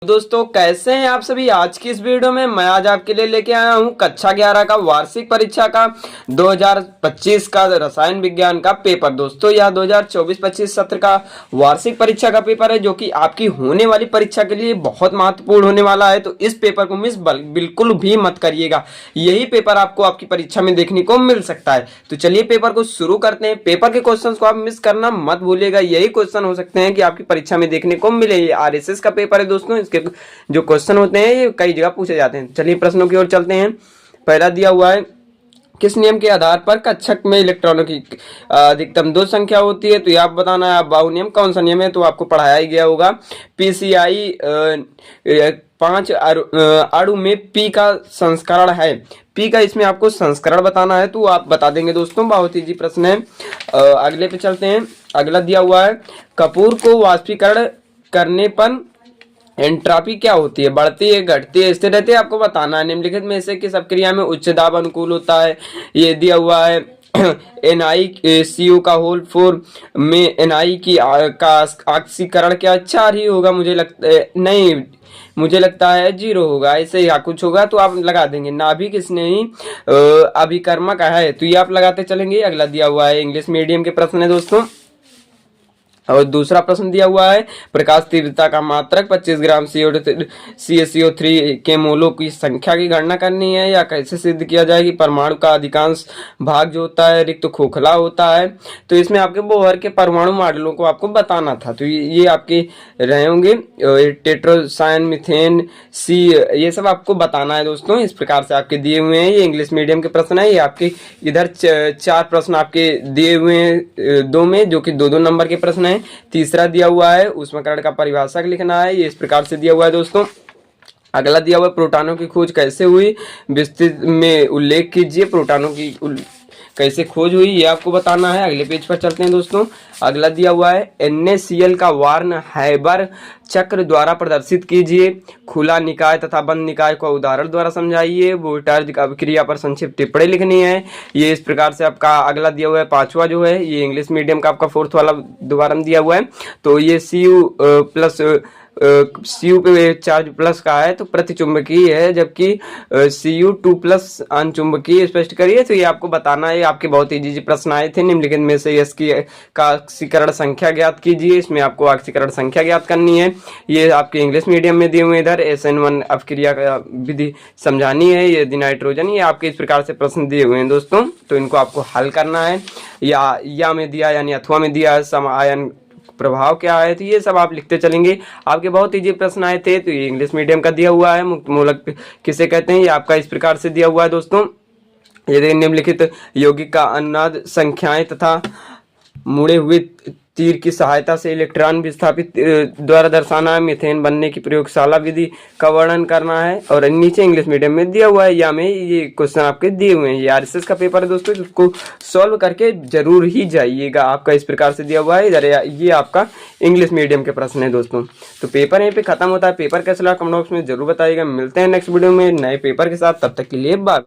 दोस्तों कैसे हैं आप सभी। आज की इस वीडियो में मैं आज आपके लिए लेके आया हूं कक्षा 11 का वार्षिक परीक्षा का 2025 का रसायन विज्ञान का पेपर। दोस्तों यह 2024-25 सत्र का वार्षिक परीक्षा का पेपर है जो कि आपकी होने वाली परीक्षा के लिए बहुत महत्वपूर्ण होने वाला है। तो इस पेपर को मिस बिल्कुल भी मत करिएगा, यही पेपर आपको आपकी परीक्षा में देखने को मिल सकता है। तो चलिए पेपर को शुरू करते हैं। पेपर के क्वेश्चन को आप मिस करना मत भूलिएगा, यही क्वेश्चन हो सकते हैं कि आपकी परीक्षा में देखने को मिले। ये आरएसएस का पेपर है दोस्तों, इसके जो क्वेश्चन होते हैं ये कई जगह पूछे जाते हैं। चलिए प्रश्नों की ओर चलते हैं। पहला दिया हुआ है, किस नियम के आधार पर कक्षक में इलेक्ट्रॉनों की अधिकतम 2 संख्या होती है। तो ये आप बताना है। बाउ नियम कौन सा नियम है तो आपको पढ़ाया ही गया होगा। पीसीआई 5 अणु में पी का संस्करण है। पी का इसमें आपको संस्करण बताना है तो आप बता देंगे दोस्तों, बहुत इजी प्रश्न है। अगले पे चलते हैं। अगला दिया हुआ है, कपूर को वाष्पीकरण करने पर एंट्रॉपी क्या होती है, बढ़ती है, घटती है, स्थिर रहती है। आपको बताना है निम्नलिखित में से किस अपक्रिया में उच्च दाब अनुकूल होता है। ये दिया हुआ है NiCO का होल 4 में Ni की का ऑक्सीकरण क्या 4 ही होगा, मुझे लगता है नहीं, मुझे लगता है 0 होगा, ऐसे या कुछ होगा तो आप लगा देंगे। नाभिक किसने ही अभिकर्मक है तो ये आप लगाते चलेंगे। अगला दिया हुआ है, इंग्लिश मीडियम के प्रश्न है दोस्तों। और दूसरा प्रश्न दिया हुआ है, प्रकाश तीव्रता का मात्रक 25 ग्राम CaCO3 के मोलों की संख्या की गणना करनी है। या कैसे सिद्ध किया जाए कि परमाणु का अधिकांश भाग जो होता है रिक्त खोखला होता है। तो इसमें आपके बोहर के परमाणु मॉडलों को आपको बताना था। तो ये आपके रहे होंगे टेट्रोसाइन, मीथेन, सी, ये सब आपको बताना है दोस्तों। इस प्रकार से आपके दिए हुए हैं। ये इंग्लिश मीडियम के प्रश्न है। ये आपके इधर 4 प्रश्न आपके दिए हुए हैं 2 में, जो कि 2-2 नंबर के प्रश्न है। तीसरा दिया हुआ है, ऊष्माकरण का परिभाषक लिखना है। ये इस प्रकार से दिया हुआ है दोस्तों। अगला दिया हुआ है, प्रोटॉनों की खोज कैसे हुई, विस्तृत में उल्लेख कीजिए। प्रोटॉनों की कैसे खोज हुई ये आपको बताना है। अगले पेज पर चलते हैं दोस्तों। अगला दिया हुआ है, NaCl का वार्न हैबर चक्र द्वारा प्रदर्शित कीजिए। खुला निकाय तथा बंद निकाय को उदाहरण द्वारा समझाइए। वोल्टाज अभिक्रिया पर संक्षिप्त टिप्पणी लिखनी है। ये इस प्रकार से आपका अगला दिया हुआ है। 5वां जो है ये इंग्लिश मीडियम का आपका 4th वाला दोबारा दिया हुआ है। तो ये Cu पे चार्ज प्लस का है तो प्रतिचुंबकीय है, जबकि Cu2+ अनचुंबकीय। स्पष्ट करिए। तो ये आपको बताना है। आपके बहुत इजी प्रश्न आए थे। निम्नलिखित में से एस की का ऑक्सीकरण संख्या ज्ञात कीजिए। इसमें आपको ऑक्सीकरण संख्या ज्ञात करनी है। ये आपके इंग्लिश मीडियम में दिए हुए। इधर SN1 अपक्रिया का विधि समझानी है। ये नाइट्रोजन, ये आपके इस प्रकार से प्रश्न दिए हुए हैं दोस्तों। तो इनको आपको हल करना है। या में दिया यानी अथवा में दिया सम आयन प्रभाव क्या है, तो ये सब आप लिखते चलेंगे। आपके बहुत इजी प्रश्न आए थे। तो ये इंग्लिश मीडियम का दिया हुआ है। मुक्त मूलक किसे कहते हैं ये आपका इस प्रकार से दिया हुआ है दोस्तों। यदि निम्नलिखित यौगिक का अनुनाद संख्याएं तथा मुड़े हुए तीर की सहायता से इलेक्ट्रॉन विस्थापित द्वारा दर्शाना है। मीथेन बनने की प्रयोगशाला विधि का वर्णन करना है। और नीचे इंग्लिश मीडियम में दिया हुआ है या में ये क्वेश्चन आपके दिए हुए हैं। ये आरएसएस का पेपर है दोस्तों, इसको सॉल्व करके जरूर ही जाइएगा। आपका इस प्रकार से दिया हुआ है। इधर ये आपका इंग्लिश मीडियम के प्रश्न है दोस्तों। तो पेपर यहीं पे खत्म होता है। पेपर कैसा लगा कमेंट बॉक्स में जरूर बताइएगा। मिलते हैं नेक्स्ट वीडियो में नए पेपर के साथ, तब तक के लिए बाय।